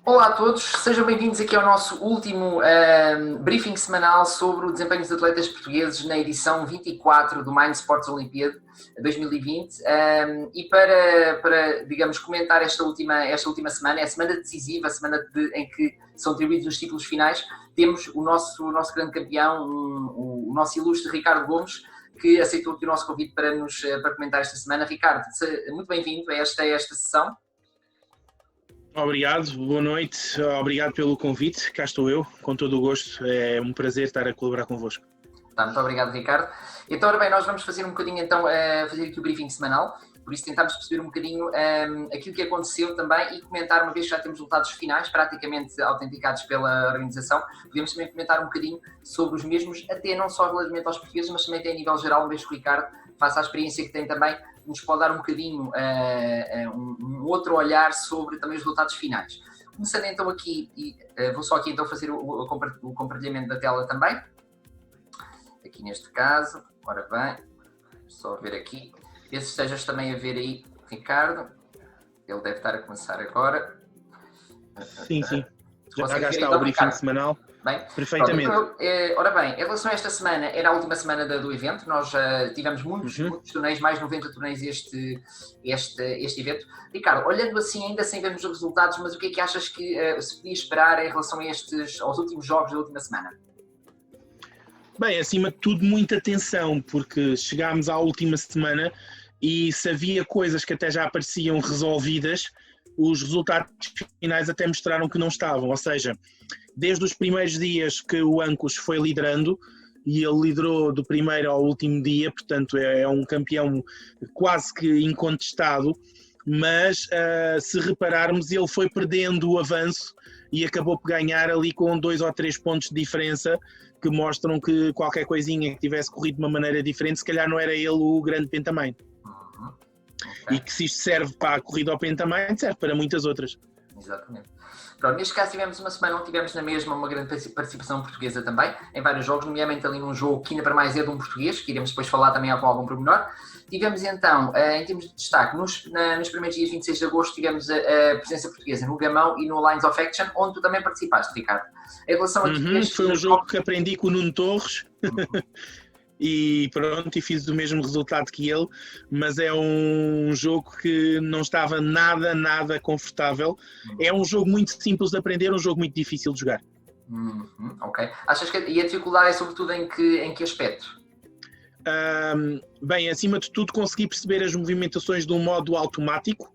Olá a todos, sejam bem-vindos aqui ao nosso último briefing semanal sobre o desempenho dos atletas portugueses na edição 24 do Mind Sports Olympiad 2020 e digamos, comentar esta última semana, é a semana decisiva, a semana em que são atribuídos os títulos finais, temos o nosso grande campeão, o nosso ilustre Ricardo Gomes, que aceitou aqui o nosso convite para comentar esta semana. Ricardo, muito bem-vindo a esta sessão. Obrigado, boa noite, obrigado pelo convite, cá estou eu, com todo o gosto, é um prazer estar a colaborar convosco. Tá, muito obrigado, Ricardo. Então, ora bem, nós vamos fazer um bocadinho, então, fazer aqui o briefing semanal, por isso tentámos perceber um bocadinho aquilo que aconteceu também e comentar, uma vez que já temos resultados finais, praticamente autenticados pela organização, podemos também comentar um bocadinho sobre os mesmos, até não só relativamente aos portugueses, mas também até a nível geral, uma vez que o Ricardo, face à experiência que tem também, nos pode dar um bocadinho um outro olhar sobre também os resultados finais. Começando então aqui, vou só aqui então fazer o compartilhamento da tela também, aqui neste caso, ora bem, só ver aqui, ver se estejas também a ver aí, Ricardo, ele deve estar a começar agora. Sim, já está o briefing semanal. Bem, perfeitamente. Pronto, ora bem, em relação a esta semana, era a última semana do evento, nós tivemos muitos torneios, mais de 90 torneios este evento. Ricardo, olhando assim, ainda sem vermos os resultados, mas o que é que achas que se podia esperar em relação aos últimos jogos da última semana? Bem, acima de tudo, muita atenção, porque chegámos à última semana e se havia coisas que até já pareciam resolvidas, os resultados finais até mostraram que não estavam, ou seja, desde os primeiros dias que o Ancus foi liderando, e ele liderou do primeiro ao último dia, portanto é um campeão quase que incontestado, mas se repararmos ele foi perdendo o avanço e acabou por ganhar ali com 2 ou 3 pontos de diferença, que mostram que qualquer coisinha que tivesse corrido de uma maneira diferente, se calhar não era ele o grande pentamind. Okay. E que se isto serve para a corrida ao pentamind, serve para muitas outras. Exatamente. Pronto, neste caso tivemos uma semana onde tivemos na mesma uma grande participação portuguesa também, em vários jogos, nomeadamente ali num jogo que ainda para mais é de um português, que iremos depois falar também com algum pormenor. Tivemos então, em termos de destaque, nos primeiros dias 26 de agosto, tivemos a presença portuguesa no Gamão e no Lines of Action, onde tu também participaste, Ricardo. Em relação a foi um jogo que aprendi com o Nuno Torres. E pronto, e fiz o mesmo resultado que ele, mas é um jogo que não estava nada confortável. É um jogo muito simples de aprender, um jogo muito difícil de jogar. Ok. Achas que a dificuldade é sobretudo em que aspecto? Bem, acima de tudo consegui perceber as movimentações de um modo automático.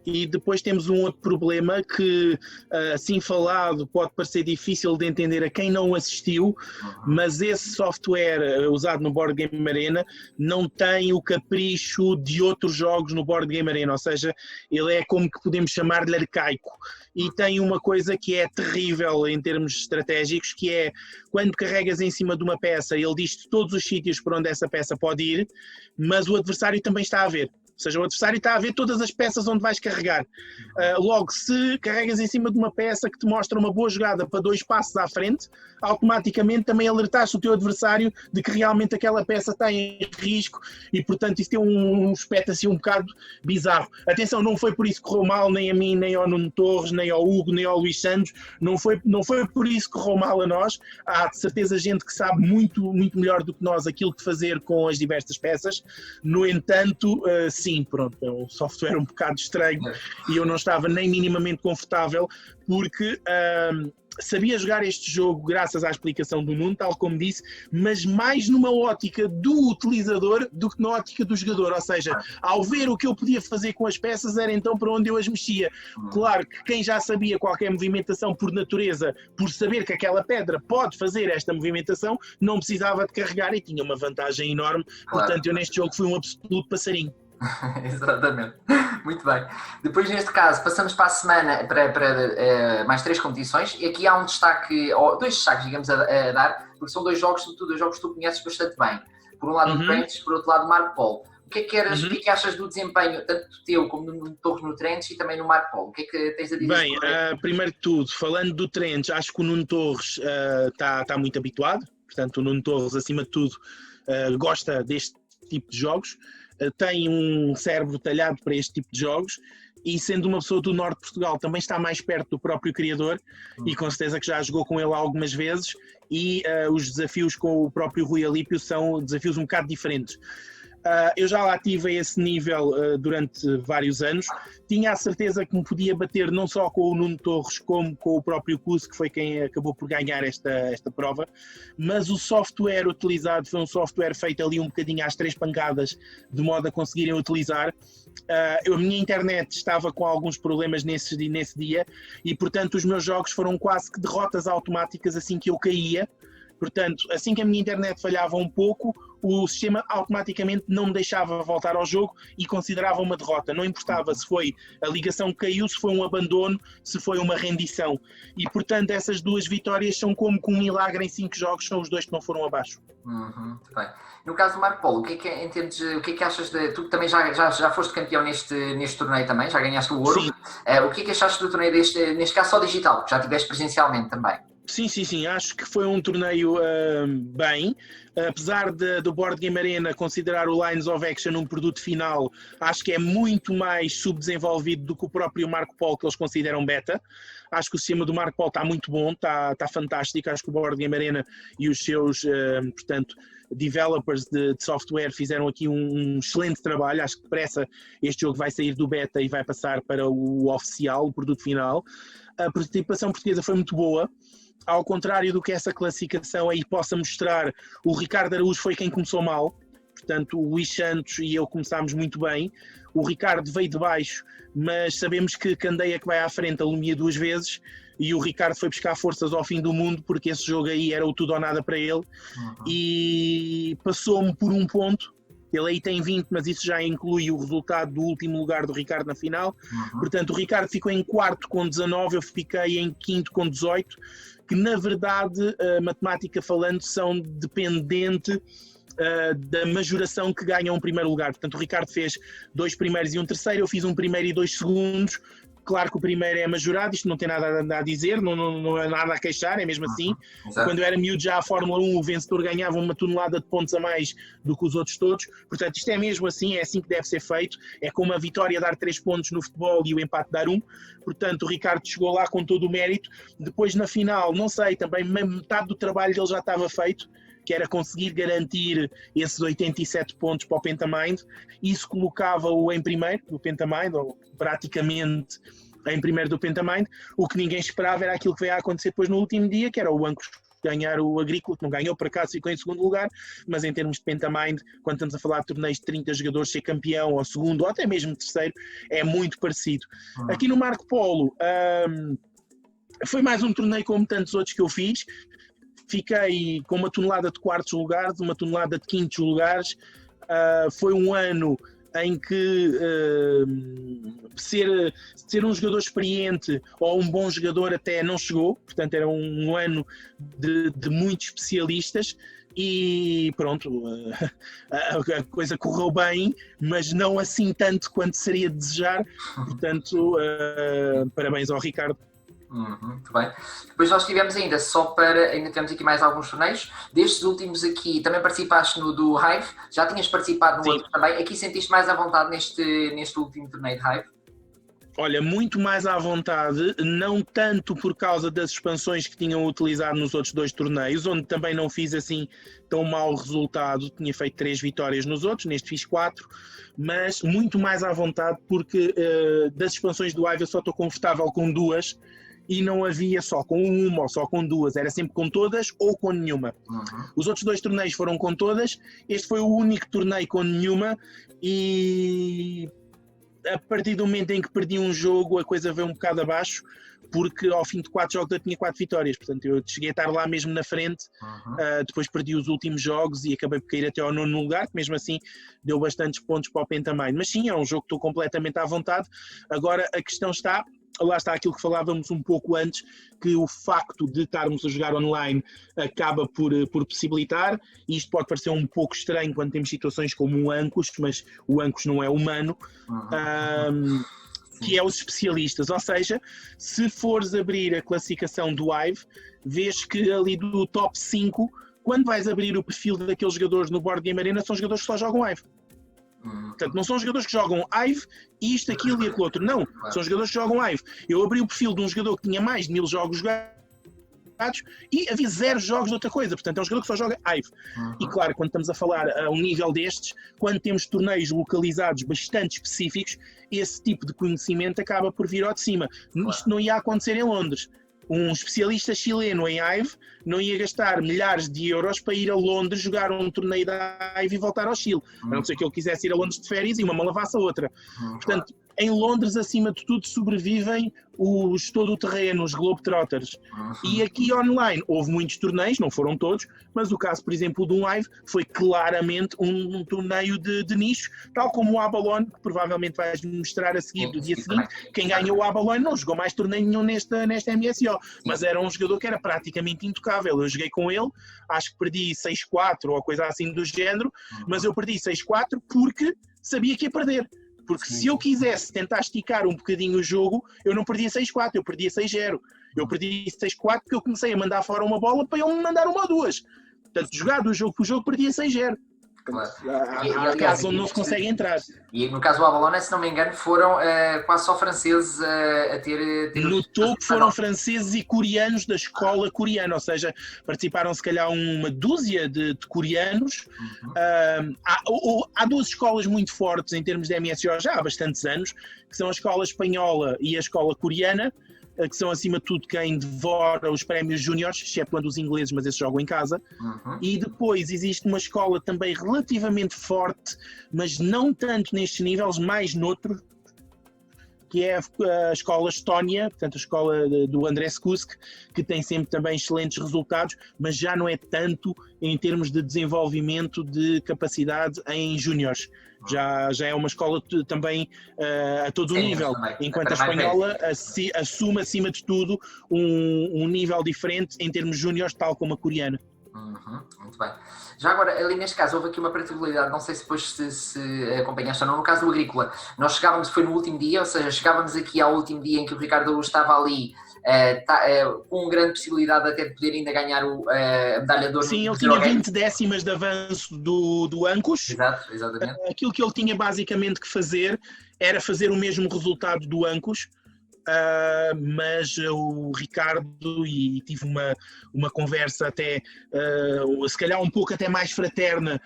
E depois temos um outro problema que, assim falado, pode parecer difícil de entender a quem não assistiu, mas esse software usado no Board Game Arena não tem o capricho de outros jogos no Board Game Arena, ou seja, ele é como que podemos chamar-lhe arcaico. E tem uma coisa que é terrível em termos estratégicos, que é quando carregas em cima de uma peça, ele diz-te todos os sítios por onde essa peça pode ir, mas o adversário também está a ver. Ou seja, o adversário está a ver todas as peças onde vais carregar. Logo, se carregas em cima de uma peça que te mostra uma boa jogada para 2 passos à frente, automaticamente também alertaste o teu adversário de que realmente aquela peça está em risco e, portanto, isso tem um aspecto assim um bocado bizarro. Atenção, não foi por isso que correu mal nem a mim, nem ao Nuno Torres, nem ao Hugo, nem ao Luís Santos. Não foi por isso que correu mal a nós. Há, de certeza, gente que sabe muito melhor do que nós aquilo que fazer com as diversas peças. No entanto, sim, pronto, é um software um bocado estranho e eu não estava nem minimamente confortável porque sabia jogar este jogo graças à explicação do Nuno, tal como disse, mas mais numa ótica do utilizador do que na ótica do jogador, ou seja, ao ver o que eu podia fazer com as peças era então para onde eu as mexia. Claro que quem já sabia qualquer movimentação por natureza, por saber que aquela pedra pode fazer esta movimentação, não precisava de carregar e tinha uma vantagem enorme, portanto eu neste jogo fui um absoluto passarinho. Exatamente, muito bem. Depois, neste caso, passamos para a semana para mais 3 competições e aqui há um destaque, ou 2 destaques, digamos, a dar, porque são 2 jogos, sobretudo 2 jogos que tu conheces bastante bem. Por um lado o Trentes, por outro lado o Marco Polo. O que é que achas do desempenho, tanto teu como no Torres no Trentes e também no Marco Polo? O que é que tens a dizer? Bem, primeiro de tudo, falando do Trentes, acho que o Nuno Torres está muito habituado, portanto o Nuno Torres, acima de tudo, gosta deste tipo de jogos. Tem um cérebro talhado para este tipo de jogos e sendo uma pessoa do norte de Portugal também está mais perto do próprio criador e com certeza que já jogou com ele algumas vezes e os desafios com o próprio Rui Alípio são desafios um bocado diferentes. Eu já lá tive a esse nível durante vários anos, tinha a certeza que me podia bater não só com o Nuno Torres como com o próprio Cuso, que foi quem acabou por ganhar esta prova, mas o software utilizado foi um software feito ali um bocadinho às 3 pancadas, de modo a conseguirem utilizar. A minha internet estava com alguns problemas nesse dia e portanto os meus jogos foram quase que derrotas automáticas assim que eu caía. Portanto, assim que a minha internet falhava um pouco, o sistema automaticamente não me deixava voltar ao jogo e considerava uma derrota. Não importava se foi a ligação que caiu, se foi um abandono, se foi uma rendição. E, portanto, essas 2 vitórias são como que um milagre em 5 jogos, são os 2 que não foram abaixo. Muito bem. No caso do Marco Polo, o que é que achas de... Tu também já foste campeão neste torneio também, já ganhaste o ouro. Sim. O que é que achaste do torneio neste caso só digital, porque já tiveste presencialmente também? Sim, acho que foi um torneio bem, apesar do Board Game Arena considerar o Lines of Action um produto final, acho que é muito mais subdesenvolvido do que o próprio Marco Polo, que eles consideram beta. Acho que o sistema do Marco Polo está muito bom, está fantástico, acho que o Board Game Arena e os seus, portanto, developers de software fizeram aqui um excelente trabalho. Acho que depressa este jogo vai sair do beta e vai passar para o oficial, o produto final. A participação portuguesa foi muito boa. Ao contrário do que essa classificação aí possa mostrar, o Ricardo Araújo foi quem começou mal. Portanto, o Luís Santos e eu começámos muito bem. O Ricardo veio de baixo, mas sabemos que Candeia que vai à frente alumia 2 vezes e o Ricardo foi buscar forças ao fim do mundo porque esse jogo aí era o tudo ou nada para ele. E passou-me por 1 ponto. Ele aí tem 20, mas isso já inclui o resultado do último lugar do Ricardo na final. Portanto, o Ricardo ficou em 4º com 19, eu fiquei em 5º com 18, que na verdade, matemática falando, são dependente da majoração que ganha um primeiro lugar. Portanto, o Ricardo fez 2 primeiros e 1 terceiro, eu fiz 1 primeiro e 2 segundos. Claro que o primeiro é majorado, isto não tem nada a dizer, não é nada a queixar, é mesmo assim. Quando eu era miúdo já a Fórmula 1, o vencedor ganhava 1 tonelada de pontos a mais do que os outros todos. Portanto, isto é mesmo assim, é assim que deve ser feito. É como a vitória dar 3 pontos no futebol e o empate dar 1. Portanto, o Ricardo chegou lá com todo o mérito. Depois, na final, não sei, também metade do trabalho dele já estava feito, que era conseguir garantir esses 87 pontos para o Pentamind. Isso colocava-o em primeiro do Pentamind, ou praticamente em primeiro do Pentamind. O que ninguém esperava era aquilo que veio a acontecer depois no último dia, que era o Ancos ganhar o Agrícola, que não ganhou, por acaso ficou em 2º lugar, mas em termos de Pentamind, quando estamos a falar de torneios de 30 jogadores, ser campeão, ou 2º, ou até mesmo 3º, é muito parecido. Aqui no Marco Polo, foi mais um torneio como tantos outros que eu fiz. Fiquei com 1 tonelada de 4º lugares, 1 tonelada de 5º lugares. Foi um ano em que ser um jogador experiente ou um bom jogador até não chegou. Portanto, era um ano de muitos especialistas. E pronto, a coisa correu bem, mas não assim tanto quanto seria de desejar. Portanto, parabéns ao Ricardo. Muito bem. Depois nós tivemos ainda temos aqui mais alguns torneios. Destes últimos aqui, também participaste no do Hive, já tinhas participado no outro também. Aqui sentiste mais à vontade neste último torneio de Hive? Olha, muito mais à vontade, não tanto por causa das expansões que tinham utilizado nos outros 2 torneios, onde também não fiz assim tão mau resultado, tinha feito 3 vitórias nos outros, neste fiz 4, mas muito mais à vontade porque das expansões do Hive eu só estou confortável com 2 e não havia só com 1 ou só com 2, era sempre com todas ou com nenhuma. Os outros 2 torneios foram com todas, este foi o único torneio com nenhuma e a partir do momento em que perdi um jogo a coisa veio um bocado abaixo, porque ao fim de 4 jogos eu tinha 4 vitórias, portanto eu cheguei a estar lá mesmo na frente, depois perdi os últimos jogos e acabei por cair até ao 9º lugar, que mesmo assim deu bastantes pontos para o Pentamind, mas sim, é um jogo que estou completamente à vontade. Agora a questão está, lá está aquilo que falávamos um pouco antes, que o facto de estarmos a jogar online acaba por possibilitar, e isto pode parecer um pouco estranho quando temos situações como o Ancos, mas o Ancos não é humano, que é os especialistas, ou seja, se fores abrir a classificação do Hive, vês que ali do top 5, quando vais abrir o perfil daqueles jogadores no Board Game Arena, são jogadores que só jogam Hive. Portanto, não são jogadores que jogam Ive, isto, aquilo e aquilo outro. Não, são jogadores que jogam Ive. Eu abri o perfil de um jogador que tinha mais de 1000 jogos jogados e havia 0 jogos de outra coisa. Portanto, é um jogador que só joga Ive. E claro, quando estamos a falar a um nível destes, quando temos torneios localizados bastante específicos, esse tipo de conhecimento acaba por vir ao de cima. Isto não ia acontecer em Londres. Um especialista chileno em Ive não ia gastar milhares de euros para ir a Londres jogar um torneio da Ive e voltar ao Chile. A não ser que ele quisesse ir a Londres de férias e uma malavasse a outra. Portanto, em Londres, acima de tudo, sobrevivem os todo-o-terreno, os Globetrotters. E aqui online houve muitos torneios, não foram todos, mas o caso, por exemplo, do Ive foi claramente um torneio de nicho, tal como o Abalone, que provavelmente vais mostrar a seguir, do dia seguinte. Quem ganhou o Abalone não jogou mais torneio nenhum nesta MSO, mas era um jogador que era praticamente intocável. Eu joguei com ele, acho que perdi 6-4 ou coisa assim do género, mas eu perdi 6-4 porque sabia que ia perder. Porque se eu quisesse tentar esticar um bocadinho o jogo, eu não perdia 6-4, eu perdia 6-0. Eu perdi 6-4 porque eu comecei a mandar fora uma bola para ele me mandar uma ou duas. Portanto, jogado o jogo por jogo, perdia 6-0. Claro. Há casos onde não se consegue entrar. E no caso do Abalone, se não me engano, foram quase só franceses a ter no topo foram franceses e coreanos da escola coreana, ou seja, participaram se calhar uma dúzia de coreanos. Há 2 escolas muito fortes em termos de MSO já há bastantes anos, que são a escola espanhola e a escola coreana, que são acima de tudo quem devora os prémios júniores, exceptuando os ingleses, mas esses jogam em casa. E depois existe uma escola também relativamente forte, mas não tanto nestes níveis, mais noutro, que é a escola estónia, portanto a escola do Andrés Kusk, que tem sempre também excelentes resultados, mas já não é tanto em termos de desenvolvimento de capacidade em júniores. Já é uma escola também a todo o nível, enquanto a espanhola assume acima de tudo um nível diferente em termos júniores, tal como a coreana. Muito bem. Já agora, ali neste caso, houve aqui uma particularidade, não sei se depois se acompanhaste ou não, no caso do Agrícola, nós chegávamos, foi no último dia, ou seja, chegávamos aqui ao último dia em que o Ricardo estava ali, com grande possibilidade até de poder ainda ganhar a medalha de ouro. Sim, ele tinha 20 décimas de avanço do Ancos. Exato, exatamente. Aquilo que ele tinha basicamente que fazer era fazer o mesmo resultado do Ancos, mas o Ricardo, e tive uma conversa até, se calhar um pouco até mais fraterna,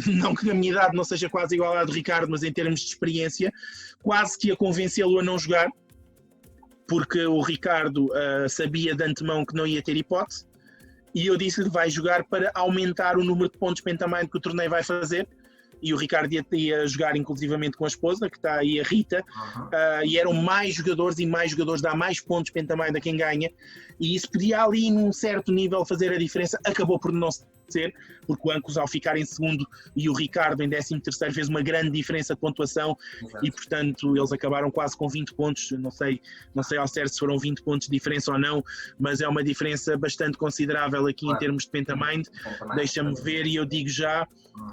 não que a minha idade não seja quase igual à do Ricardo, mas em termos de experiência, quase que ia convencê-lo a não jogar, porque o Ricardo sabia de antemão que não ia ter hipótese, e eu disse-lhe vai jogar para aumentar o número de pontos Pentamind que o torneio vai fazer. E o Ricardo ia jogar inclusivamente com a esposa, que está aí, a Rita, e eram mais jogadores e mais jogadores, dá mais pontos Pentamind a quem ganha, e isso podia ali num certo nível fazer a diferença, acabou por não ser, porque o Ancos ao ficar em segundo e o Ricardo em 13º fez uma grande diferença de pontuação. Exato. E portanto eles acabaram quase com 20 pontos, não sei ao certo se foram 20 pontos de diferença ou não, mas é uma diferença bastante considerável aqui em termos de Pentamind. Deixa-me ver e eu digo já,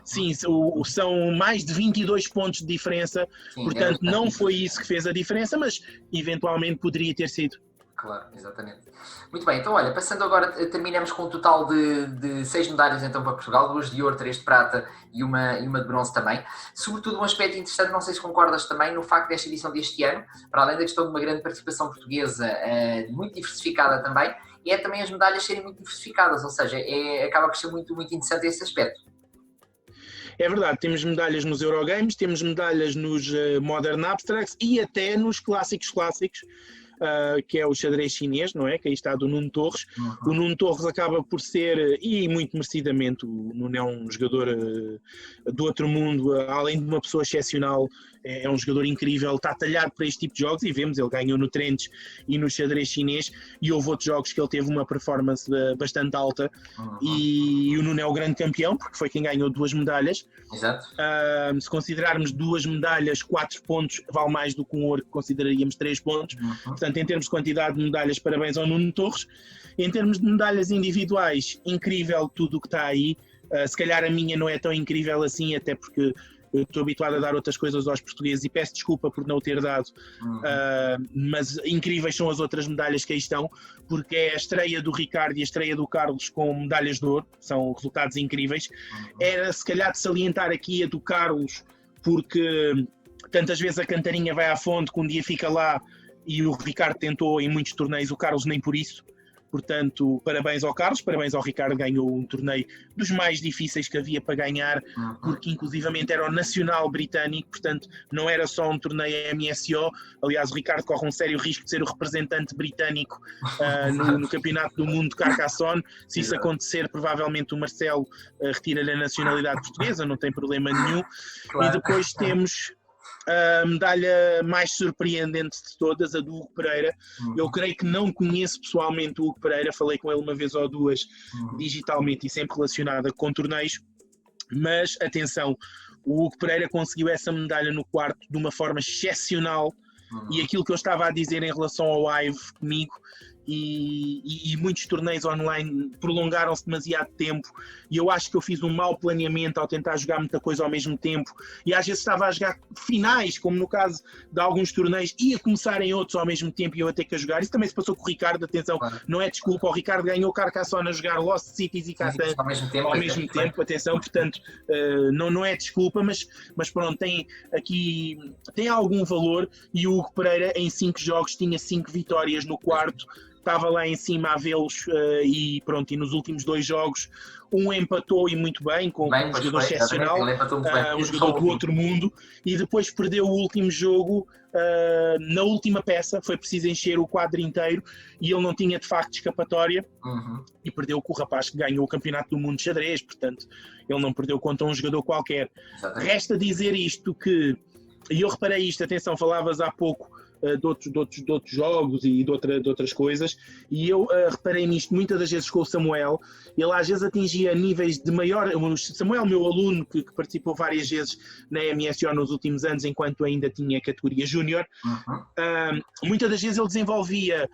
sim, são mais de 22 pontos de diferença, portanto não foi isso que fez a diferença, mas eventualmente poderia ter sido. Claro, exatamente. Muito bem, então olha, passando agora, terminamos com um total de 6 medalhas então para Portugal, 2 de ouro, 3 de prata e uma de bronze também. Sobretudo um aspecto interessante, não sei se concordas também, no facto desta edição deste ano, para além da questão de uma grande participação portuguesa, muito diversificada também, é também as medalhas serem muito diversificadas, ou seja, acaba por ser muito, muito interessante esse aspecto. É verdade, temos medalhas nos Eurogames, temos medalhas nos Modern Abstracts e até nos clássicos, que é o xadrez chinês, não é? Que aí está do Nuno Torres. O Nuno Torres acaba por ser, e muito merecidamente, o Nuno é um jogador do outro mundo, além de uma pessoa excepcional, é um jogador incrível, está talhado para este tipo de jogos, e vemos, ele ganhou no Trenches e no xadrez chinês, e houve outros jogos que ele teve uma performance bastante alta, e o Nuno é o grande campeão, porque foi quem ganhou 2 medalhas. Exato. Se considerarmos 2 medalhas, 4 pontos, vale mais do que um ouro, que consideraríamos 3 pontos. Portanto, em termos de quantidade de medalhas, parabéns ao Nuno Torres. Em termos de medalhas individuais, incrível tudo o que está aí. Se calhar a minha não é tão incrível assim, até porque eu estou habituado a dar outras coisas aos portugueses e peço desculpa por não o ter dado, mas incríveis são as outras medalhas que aí estão, porque é a estreia do Ricardo e a estreia do Carlos com medalhas de ouro, são resultados incríveis. Era se calhar de salientar aqui a do Carlos, porque tantas vezes a cantarinha vai à fonte que um dia fica lá, e o Ricardo tentou em muitos torneios, o Carlos nem por isso. Portanto, parabéns ao Carlos, parabéns ao Ricardo, ganhou um torneio dos mais difíceis que havia para ganhar, porque inclusivamente era o Nacional Britânico, portanto não era só um torneio MSO. Aliás, o Ricardo corre um sério risco de ser o representante britânico no Campeonato do Mundo de Carcassonne. Se isso acontecer, provavelmente o Marcelo retira-lhe a nacionalidade portuguesa, não tem problema nenhum. Claro. E depois temos a medalha mais surpreendente de todas, a do Hugo Pereira. Eu creio que não conheço pessoalmente o Hugo Pereira, falei com ele uma vez ou duas digitalmente e sempre relacionada com torneios, mas atenção, o Hugo Pereira conseguiu essa medalha no quarto de uma forma excepcional, e aquilo que eu estava a dizer em relação ao live comigo, e muitos torneios online prolongaram-se demasiado tempo, e eu acho que eu fiz um mau planeamento ao tentar jogar muita coisa ao mesmo tempo, e às vezes estava a jogar finais, como no caso de alguns torneios, ia começar em outros ao mesmo tempo e eu a ter que jogar. Isso também se passou com o Ricardo, atenção, não é desculpa, o Ricardo ganhou Carcassonne a jogar Lost Cities e Catan ao mesmo tempo, atenção, portanto não é desculpa, mas pronto, tem algum valor, e o Hugo Pereira em 5 jogos tinha 5 vitórias no quarto, estava lá em cima a vê-los, e pronto, e nos últimos 2 jogos um empatou e muito bem, com um jogador excepcional, um jogador do outro mundo, e depois perdeu o último jogo na última peça, foi preciso encher o quadro inteiro e ele não tinha de facto escapatória, e perdeu com o rapaz que ganhou o Campeonato do Mundo de Xadrez, portanto ele não perdeu contra um jogador qualquer. Resta dizer isto que, e eu reparei isto, atenção, falavas há pouco de outros jogos e de outras coisas, e eu reparei nisto muitas das vezes com o Samuel. Ele às vezes atingia níveis de maior. O Samuel, meu aluno, que participou várias vezes na MSO nos últimos anos, enquanto ainda tinha categoria júnior, muitas das vezes ele desenvolvia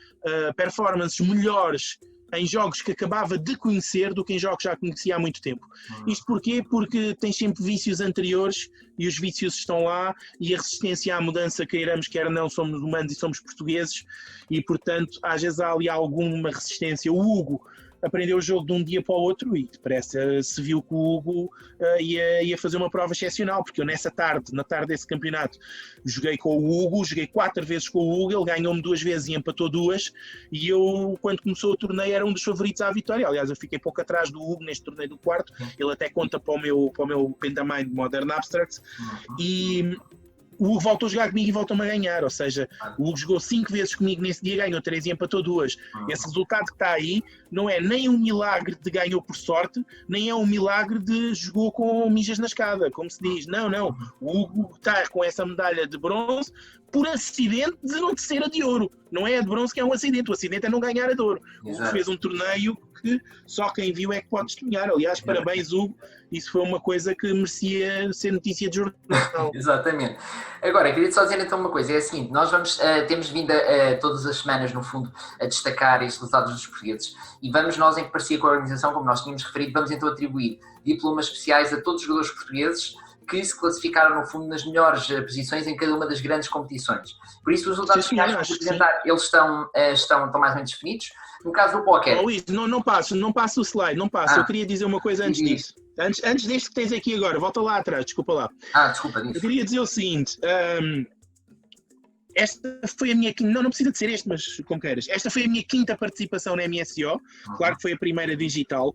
performances melhores em jogos que acabava de conhecer do que em jogos que já conhecia há muito tempo. Isto porquê? Porque tens sempre vícios anteriores, e os vícios estão lá, e a resistência à mudança, queiramos quer não, somos humanos e somos portugueses, e portanto às vezes há ali alguma resistência. O Hugo aprendeu o jogo de um dia para o outro, e depressa se viu que o Hugo ia fazer uma prova excepcional, porque eu na tarde desse campeonato, joguei com o Hugo, joguei 4 vezes com o Hugo, ele ganhou-me 2 vezes e empatou 2, e eu, quando começou o torneio, era um dos favoritos à vitória. Aliás, eu fiquei pouco atrás do Hugo neste torneio do quarto, ele até conta para o meu Pentamind Modern Abstracts, e o Hugo voltou a jogar comigo e voltou-me a ganhar, ou seja, o Hugo jogou 5 vezes comigo nesse dia, ganhou 3 e empatou 2. Esse resultado que está aí não é nem um milagre de ganhou por sorte, nem é um milagre de jogou com mijas na escada, como se diz. Não. O Hugo está com essa medalha de bronze por acidente de não ser a de ouro. Não é a de bronze que é um acidente, o acidente é não ganhar a de ouro. O Hugo fez um torneio que só quem viu é que pode testemunhar. Aliás, parabéns, Hugo, isso foi uma coisa que merecia ser notícia de jornal. Exatamente. Agora, queria só dizer então uma coisa, é a seguinte, nós temos vindo todas as semanas, no fundo, a destacar estes resultados dos portugueses, e nós, em parceria com a organização, como nós tínhamos referido, vamos então atribuir diplomas especiais a todos os jogadores portugueses que se classificaram, no fundo, nas melhores posições em cada uma das grandes competições. Por isso, os resultados finais que vamos apresentar, eles estão mais ou menos definidos. No caso do póquer... Luís, não passo o slide, não passo. Eu queria dizer uma coisa antes disso. Antes deste que tens aqui agora, volta lá atrás, desculpa lá. Desculpa disso. Eu queria dizer o seguinte, esta foi a minha quinta, não precisa de ser este, mas como queiras. Esta foi a minha 5ª participação na MSO, claro que foi a primeira digital,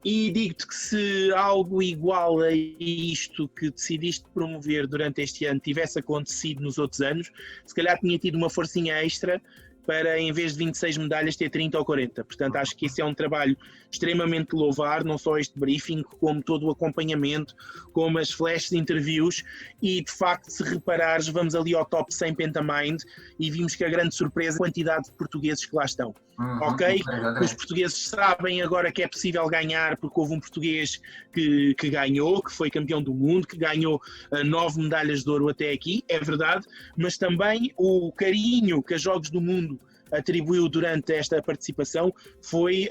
e digo-te que se algo igual a isto que decidiste promover durante este ano tivesse acontecido nos outros anos, se calhar tinha tido uma forcinha extra para, em vez de 26 medalhas, ter 30 ou 40. Portanto, acho que esse é um trabalho extremamente louvar, não só este briefing, como todo o acompanhamento, como as flash interviews, e de facto, se reparares, vamos ali ao top 100 Pentamind e vimos que a grande surpresa é a quantidade de portugueses que lá estão. Ok? Os portugueses sabem agora que é possível ganhar, porque houve um português que ganhou, que foi campeão do mundo, que ganhou 9 medalhas de ouro até aqui, é verdade, mas também o carinho que os Jogos do Mundo atribuiu durante esta participação foi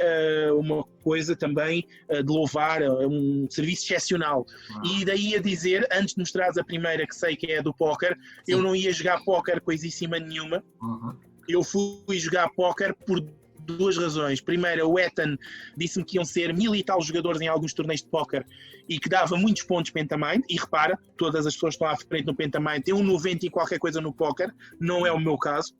uma coisa também de louvar, um serviço excepcional. E daí a dizer, antes de mostrares a primeira, que sei que é a do póquer, eu não ia jogar póquer coisíssima nenhuma. Eu fui jogar póquer por duas razões. Primeiro, o Ethan disse-me que iam ser 1000 e tal jogadores em alguns torneios de póquer e que dava muitos pontos Pentamind. E repara, todas as pessoas que estão à frente no Pentamind têm um 90 e qualquer coisa no póquer, não é o meu caso.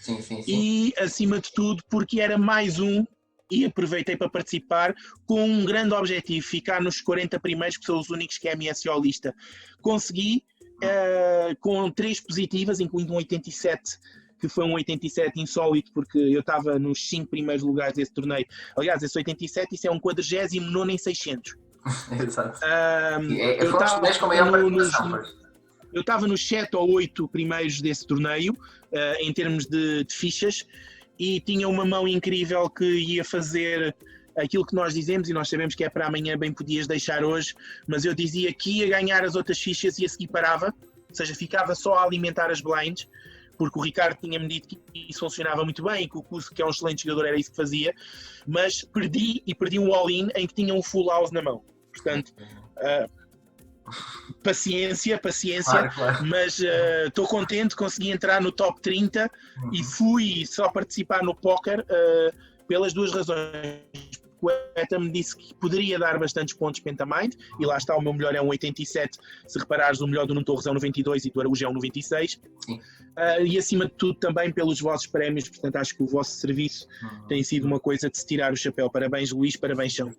Sim. E, acima de tudo, porque era mais um, e aproveitei para participar, com um grande objetivo, ficar nos 40 primeiros, que são os únicos que é a MSO lista. Consegui, com 3 positivas, incluindo um 87, que foi um 87 insólito, porque eu estava nos 5 primeiros lugares desse torneio. Aliás, esse 87, isso é um 49º em 600. Exato. Eu foram os torneios com maior participação. Eu estava nos 7 ou 8 primeiros desse torneio, em termos de fichas, e tinha uma mão incrível que ia fazer aquilo que nós dizemos, e nós sabemos que é para amanhã, bem podias deixar hoje, mas eu dizia que ia ganhar as outras fichas e a seguir parava, ou seja, ficava só a alimentar as blinds, porque o Ricardo tinha-me dito que isso funcionava muito bem e que o Cusco, que é um excelente jogador, era isso que fazia, mas perdi um all-in em que tinha um full house na mão. Portanto, paciência, claro. Mas estou contente, consegui entrar no top 30 e fui só participar no póquer pelas duas razões. O Eta me disse que poderia dar bastantes pontos Pentamind, e lá está, o meu melhor é um 87, se reparares o melhor do Nuno Torres é um 92 e do Araújo é um 96. E acima de tudo também pelos vossos prémios, portanto acho que o vosso serviço tem sido uma coisa de se tirar o chapéu. Parabéns Luís, parabéns Chão.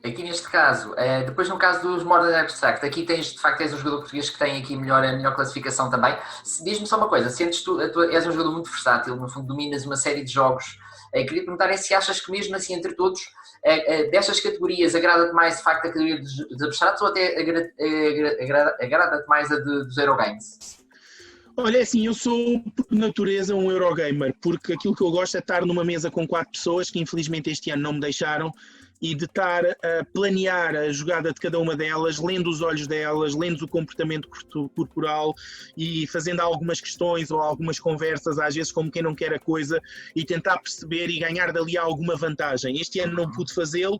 Aqui neste caso, depois no caso dos Modern Abstract, aqui tens de facto um jogador português que tem aqui a melhor classificação também. Diz-me só uma coisa, sentes tu és um jogador muito versátil, no fundo dominas uma série de jogos. Queria perguntar se achas que mesmo assim entre todos, destas categorias agrada-te mais de facto a categoria dos abstratos ou até agrada-te mais a dos Eurogames? Olha, assim, eu sou por natureza um Eurogamer, porque aquilo que eu gosto é estar numa mesa com 4 pessoas, que infelizmente este ano não me deixaram, e de estar a planear a jogada de cada uma delas, lendo os olhos delas, lendo o comportamento corporal e fazendo algumas questões ou algumas conversas, às vezes como quem não quer a coisa, e tentar perceber e ganhar dali alguma vantagem. Este ano não pude fazê-lo,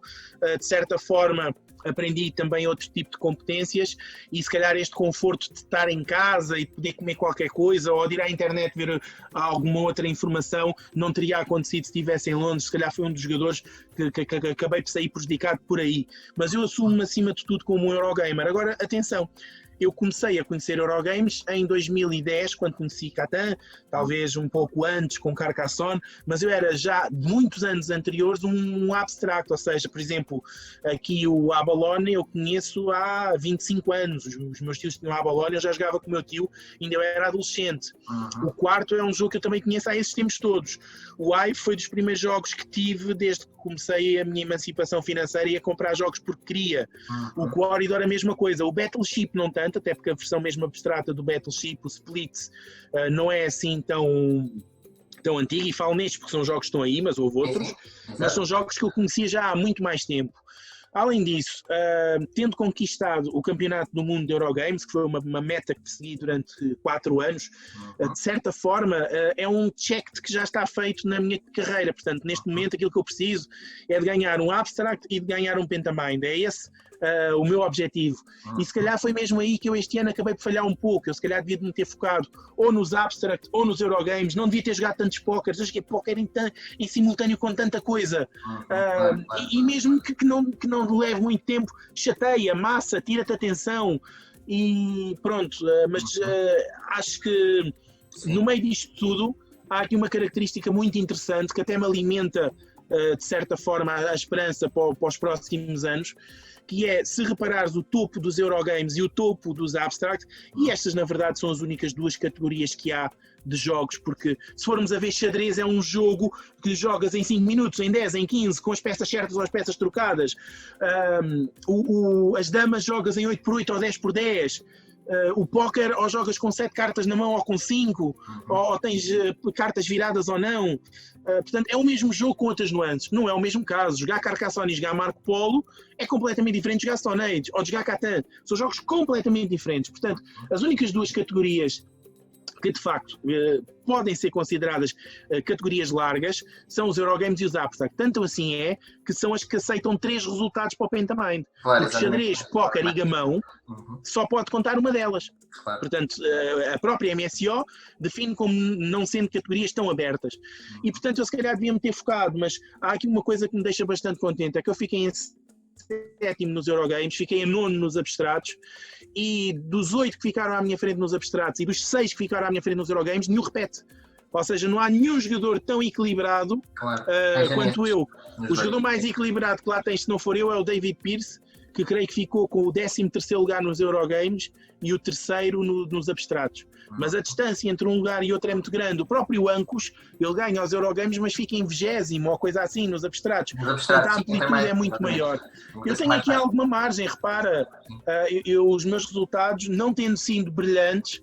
de certa forma aprendi também outro tipo de competências e se calhar este conforto de estar em casa e poder comer qualquer coisa ou de ir à internet ver alguma outra informação não teria acontecido se estivesse em Londres. Se calhar foi um dos jogadores que acabei por sair prejudicado por aí, mas eu assumo-me acima de tudo como um Eurogamer. Agora, atenção, eu comecei a conhecer Eurogames em 2010, quando conheci Catan, talvez um pouco antes com Carcassonne, mas eu era já de muitos anos anteriores um abstract, ou seja, por exemplo, aqui o Abalone eu conheço há 25 anos, os meus tios tinham Abalone, eu já jogava com o meu tio, ainda eu era adolescente. O quarto é um jogo que eu também conheço há esses tempos todos. O AI foi dos primeiros jogos que tive desde que comecei a minha emancipação financeira e a comprar jogos porque queria. O Corridor a mesma coisa, o Battleship não tanto, até porque a versão mesmo abstrata do Battleship, o Splits, não é assim tão antiga, e falo nestes porque são jogos que estão aí, mas houve outros, mas são jogos que eu conhecia já há muito mais tempo. Além disso, tendo conquistado o Campeonato do Mundo de Eurogames, que foi uma meta que persegui durante 4 anos, de certa forma é um check que já está feito na minha carreira. Portanto, neste momento aquilo que eu preciso é de ganhar um Abstract e de ganhar um Pentamind. É esse o meu objetivo. E se calhar foi mesmo aí que eu este ano acabei por falhar um pouco. Eu se calhar devia me ter focado ou nos Abstract ou nos Eurogames. Não devia ter jogado tantos póqueres. Eu joguei póquer em simultâneo com tanta coisa. E mesmo que não leve muito tempo, chateia, massa, tira-te atenção e pronto. Mas acho que no meio disto tudo há aqui uma característica muito interessante que até me alimenta de certa forma a esperança para os próximos anos, que é, se reparares, o topo dos Eurogames e o topo dos Abstract, e estas na verdade são as únicas duas categorias que há de jogos, porque se formos a ver, xadrez é um jogo que jogas em 5 minutos, em 10, em 15, com as peças certas ou as peças trocadas. As damas jogas em 8x8 ou 10x10. O póquer ou jogas com 7 cartas na mão ou com 5, ou tens cartas viradas ou não. Portanto, é o mesmo jogo com outras nuances. Não é o mesmo caso. Jogar Carcassonne e jogar Marco Polo é completamente diferente de jogar Stone Age ou de jogar Catan. São jogos completamente diferentes. Portanto, as únicas duas categorias que de facto podem ser consideradas categorias largas, são os Eurogames e os Abstract. Tanto assim é que são as que aceitam 3 resultados para o Pentamind. Claro, porque xadrez, póquer e gamão só pode contar uma delas. Claro. Portanto, a própria MSO define como não sendo categorias tão abertas. E, portanto, eu se calhar devia-me ter focado, mas há aqui uma coisa que me deixa bastante contente, é que eu fiquei em 7º nos Eurogames, fiquei em 9º nos abstratos, e dos 8 que ficaram à minha frente nos abstratos e dos 6 que ficaram à minha frente nos Eurogames, nenhum repete. Ou seja, não há nenhum jogador tão equilibrado quanto eu. O jogador mais equilibrado que lá tem, se não for eu, é o David Pearce, que creio que ficou com o 13º lugar nos Eurogames e o 3º nos abstratos. Mas a distância entre um lugar e outro é muito grande. O próprio Ancos, ele ganha aos Eurogames, mas fica em 20º ou coisa assim nos abstratos. Portanto, a amplitude é muito maior. Eu tenho aqui alguma margem, repara, os meus resultados, não tendo sido brilhantes,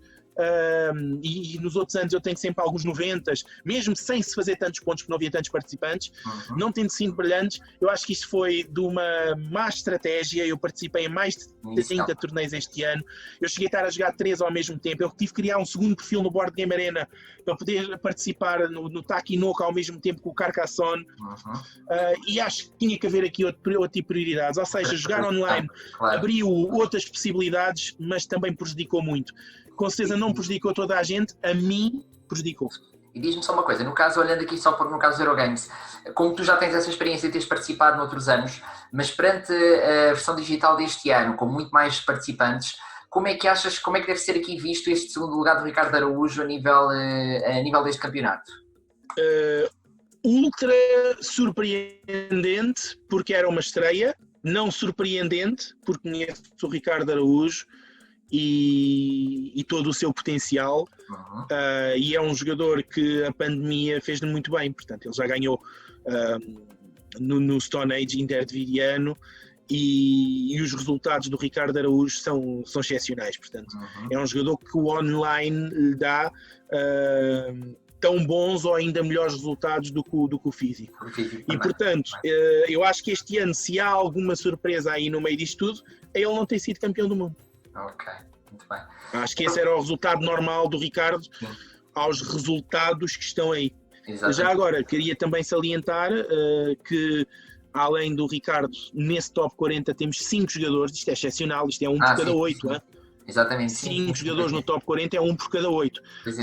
e nos outros anos eu tenho sempre alguns 90s, mesmo sem se fazer tantos pontos porque não havia tantos participantes, não tendo sido brilhantes. Eu acho que isto foi de uma má estratégia. Eu participei em mais de 30 torneios este ano, eu cheguei a estar a jogar 3 ao mesmo tempo, eu tive que criar um segundo perfil no Board Game Arena para poder participar no Taquinoco ao mesmo tempo que o Carcassonne, e acho que tinha que haver aqui outro tipo de prioridades, ou seja, jogar online abriu outras possibilidades, mas também prejudicou muito. Com certeza não prejudicou toda a gente, a mim prejudicou. E diz-me só uma coisa, no caso, olhando aqui só no caso dos Eurogames, como tu já tens essa experiência de teres participado noutros anos, mas perante a versão digital deste ano, com muito mais participantes, como é que achas, como é que deve ser aqui visto este segundo lugar do Ricardo Araújo a nível deste campeonato? Ultra surpreendente, porque era uma estreia, não surpreendente, porque conheço o Ricardo Araújo e todo o seu potencial, e é um jogador que a pandemia fez-lhe muito bem. Portanto, ele já ganhou no Stone Age interdividiano, e os resultados do Ricardo Araújo são excepcionais. Portanto, é um jogador que o online lhe dá tão bons ou ainda melhores resultados do que o físico. E, portanto, eu acho que este ano, se há alguma surpresa aí no meio disto tudo, é ele não ter sido campeão do mundo. Ok, muito bem. Acho que esse era o resultado normal do Ricardo aos resultados que estão aí. Exatamente. Já agora, queria também salientar que, além do Ricardo, nesse top 40 temos 5 jogadores, isto é excepcional, isto é um por cada 8. Exatamente. 5 jogadores no top 40 é um por cada 8.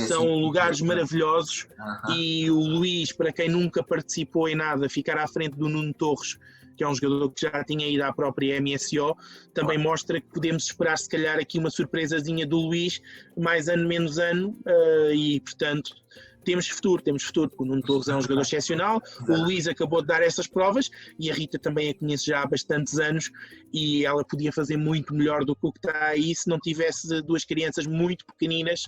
São lugares maravilhosos, e o Luís, para quem nunca participou em nada, ficar à frente do Nuno Torres, que é um jogador que já tinha ido à própria MSO, também mostra que podemos esperar se calhar aqui uma surpresazinha do Luís, mais ano menos ano, e portanto temos futuro, porque o Nuno Torres é um jogador excepcional, o Luís acabou de dar essas provas, e a Rita também a conhece já há bastantes anos, e ela podia fazer muito melhor do que o que está aí se não tivesse 2 crianças muito pequeninas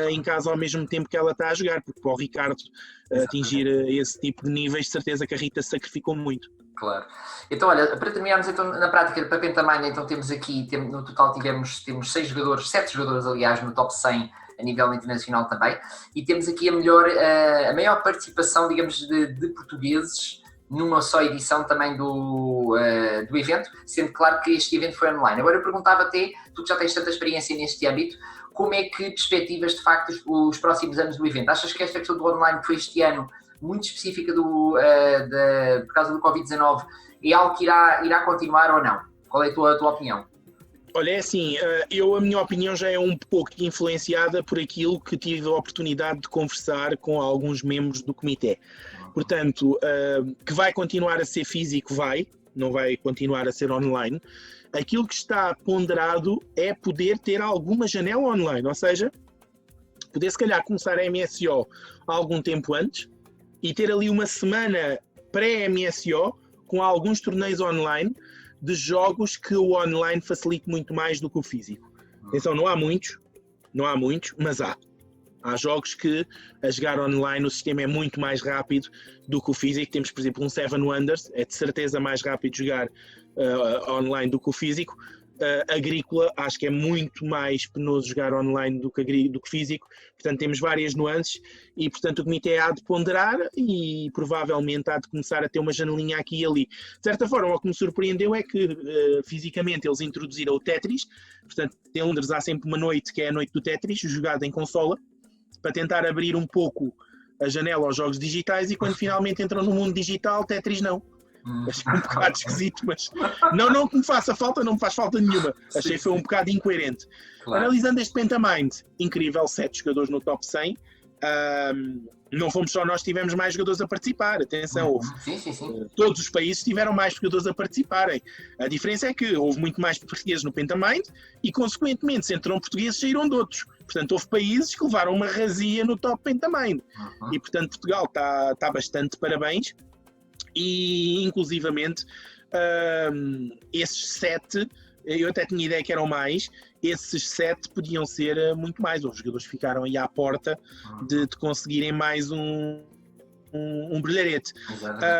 em casa ao mesmo tempo que ela está a jogar, porque para o Ricardo atingir esse tipo de níveis, de certeza que a Rita sacrificou muito. Claro. Então, olha, para terminarmos então, na prática para Pentamind, então temos aqui, no total temos 7 jogadores, aliás, no top 100 a nível internacional também, e temos aqui a maior participação, digamos, de portugueses numa só edição também do evento, sendo claro que este evento foi online. Agora eu perguntava-te, tu que já tens tanta experiência neste âmbito, como é que perspectivas de facto os próximos anos do evento? Achas que esta questão do online que foi este ano muito específica por causa do Covid-19 é algo que irá continuar ou não? Qual é a tua opinião? Olha, é assim, a minha opinião já é um pouco influenciada por aquilo que tive a oportunidade de conversar com alguns membros do comitê. Portanto, que vai continuar a ser físico, não vai continuar a ser online. Aquilo que está ponderado é poder ter alguma janela online, ou seja, poder se calhar começar a MSO algum tempo antes e ter ali uma semana pré-MSO com alguns torneios online de jogos que o online facilite muito mais do que o físico. Atenção, não há muitos, mas há. Há jogos que a jogar online o sistema é muito mais rápido do que o físico. Temos, por exemplo, um Seven Wonders, é de certeza mais rápido jogar online do que o físico. Agrícola, acho que é muito mais penoso jogar online do que físico. Portanto, temos várias nuances e, portanto, o comitê há de ponderar e provavelmente há de começar a ter uma janelinha aqui e ali. De certa forma, o que me surpreendeu é que fisicamente eles introduziram o Tetris. Portanto, em Londres há sempre uma noite que é a noite do Tetris, jogada em consola. para tentar abrir um pouco a janela aos jogos digitais e quando finalmente entram no mundo digital, Tetris não. Achei um bocado esquisito, mas não que me faça falta, não me faz falta nenhuma. Achei que foi um bocado incoerente. Claro. Analisando este Pentamind, incrível, 7 jogadores no top 100. Não fomos só nós que tivemos mais jogadores a participar, atenção, houve, todos os países tiveram mais jogadores a participarem. A diferença é que houve muito mais portugueses no Pentamind e, consequentemente, se entraram portugueses, saíram de outros. Portanto, houve países que levaram uma razia no top Pentamind. E, portanto, Portugal está bastante de parabéns. E, inclusivamente, esses 7, eu até tinha ideia que eram mais, esses 7 podiam ser muito mais. Os jogadores ficaram aí à porta de conseguirem mais um brilharete.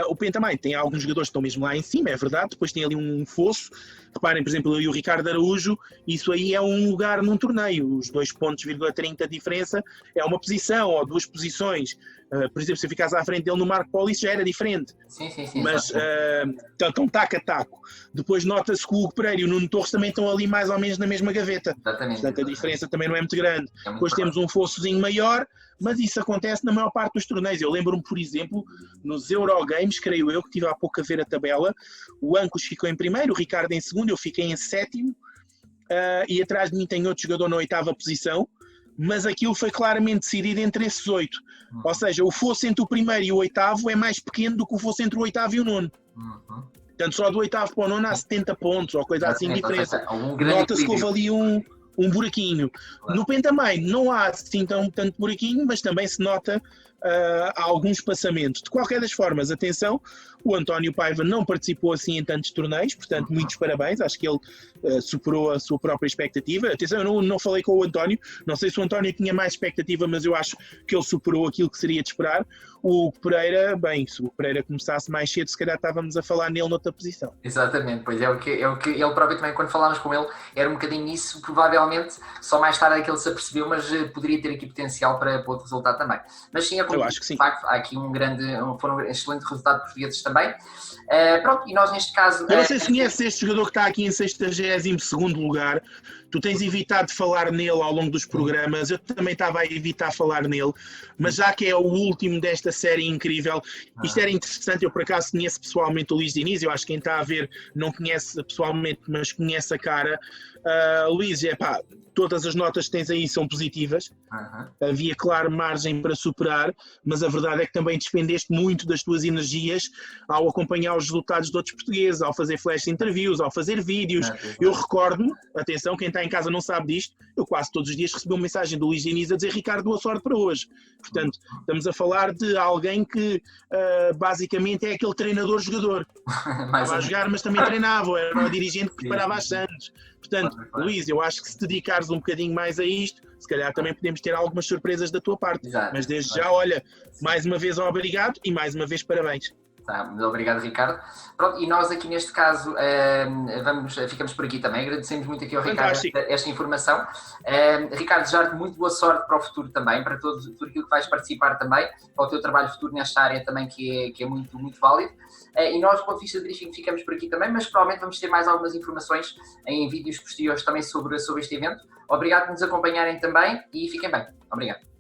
O Pentamind tem alguns jogadores que estão mesmo lá em cima, é verdade, depois tem ali um fosso. Reparem, por exemplo, o Ricardo Araújo, isso aí é um lugar num torneio, os 2,30 de diferença é uma posição ou 2 posições. Por exemplo, se eu ficasse à frente dele no Marco Polo, isso já era diferente. Sim. Mas estão taco a taco. Depois nota-se que o Hugo Pereira e o Nuno Torres também estão ali mais ou menos na mesma gaveta. Portanto, a diferença também não é muito grande. Depois temos um fossozinho maior, mas isso acontece na maior parte dos torneios. Eu lembro-me, por exemplo, nos Eurogames, creio eu, que estive há pouco a ver a tabela, o Ancos ficou em primeiro, o Ricardo em segundo, eu fiquei em sétimo, e atrás de mim tem outro jogador na 8ª posição, mas aquilo foi claramente decidido entre esses 8. Ou seja, o fosso entre o primeiro e o 8º é mais pequeno do que o fosso entre o 8º e o 9º. Portanto, só do 8º para o 9º há 70 pontos, ou coisa assim de diferença. Nota-se que houve ali um buraquinho. No Pentamind não há assim tanto buraquinho, mas também se nota algum espaçamento. De qualquer das formas, atenção, o António Paiva não participou assim em tantos torneios, portanto, muitos parabéns, acho que ele superou a sua própria expectativa. Atenção, eu não falei com o António, não sei se o António tinha mais expectativa, mas eu acho que ele superou aquilo que seria de esperar. O Pereira, bem, se o Pereira começasse mais cedo, se calhar estávamos a falar nele noutra posição. Exatamente, pois é o que ele próprio também, quando falámos com ele, era um bocadinho isso, provavelmente, só mais tarde é que ele se apercebeu, mas poderia ter aqui potencial para outro resultado também. Mas sim, eu acho que sim. De facto, há aqui foram um excelente resultado de portugueses também. Pronto, e nós neste caso... Eu não sei se conheces este jogador que está aqui em 62º lugar. Tu tens evitado de falar nele ao longo dos programas, eu também estava a evitar falar nele, mas já que é o último desta série incrível, isto era interessante, eu por acaso conheço pessoalmente o Luís Diniz, eu acho que quem está a ver não conhece pessoalmente, mas conhece a cara. Luís, todas as notas que tens aí são positivas, havia claro margem para superar, mas a verdade é que também despendeste muito das tuas energias ao acompanhar os resultados de outros portugueses, ao fazer flash interviews, ao fazer vídeos. Eu recordo-me, atenção, quem está em casa não sabe disto, eu quase todos os dias recebi uma mensagem do Luís Diniz a dizer: Ricardo, boa sorte para hoje. Portanto, estamos a falar de alguém que basicamente é aquele treinador-jogador. Estava a jogar, mas também treinava, era o dirigente que preparava as Santos. Portanto, Luís, eu acho que se dedicares um bocadinho mais a isto, se calhar também podemos ter algumas surpresas da tua parte. Mas desde já, olha, mais uma vez obrigado e mais uma vez parabéns. Muito obrigado, Ricardo. Pronto, e nós aqui neste caso ficamos por aqui também. Agradecemos muito aqui ao Ricardo esta informação. Ricardo, desejar-te muito boa sorte para o futuro também, para tudo aquilo que vais participar também, para o teu trabalho futuro nesta área também, que é muito, muito válido. E nós, do ponto de vista de briefing, ficamos por aqui também, mas provavelmente vamos ter mais algumas informações em vídeos posteriores também sobre este evento. Obrigado por nos acompanharem também e fiquem bem. Obrigado.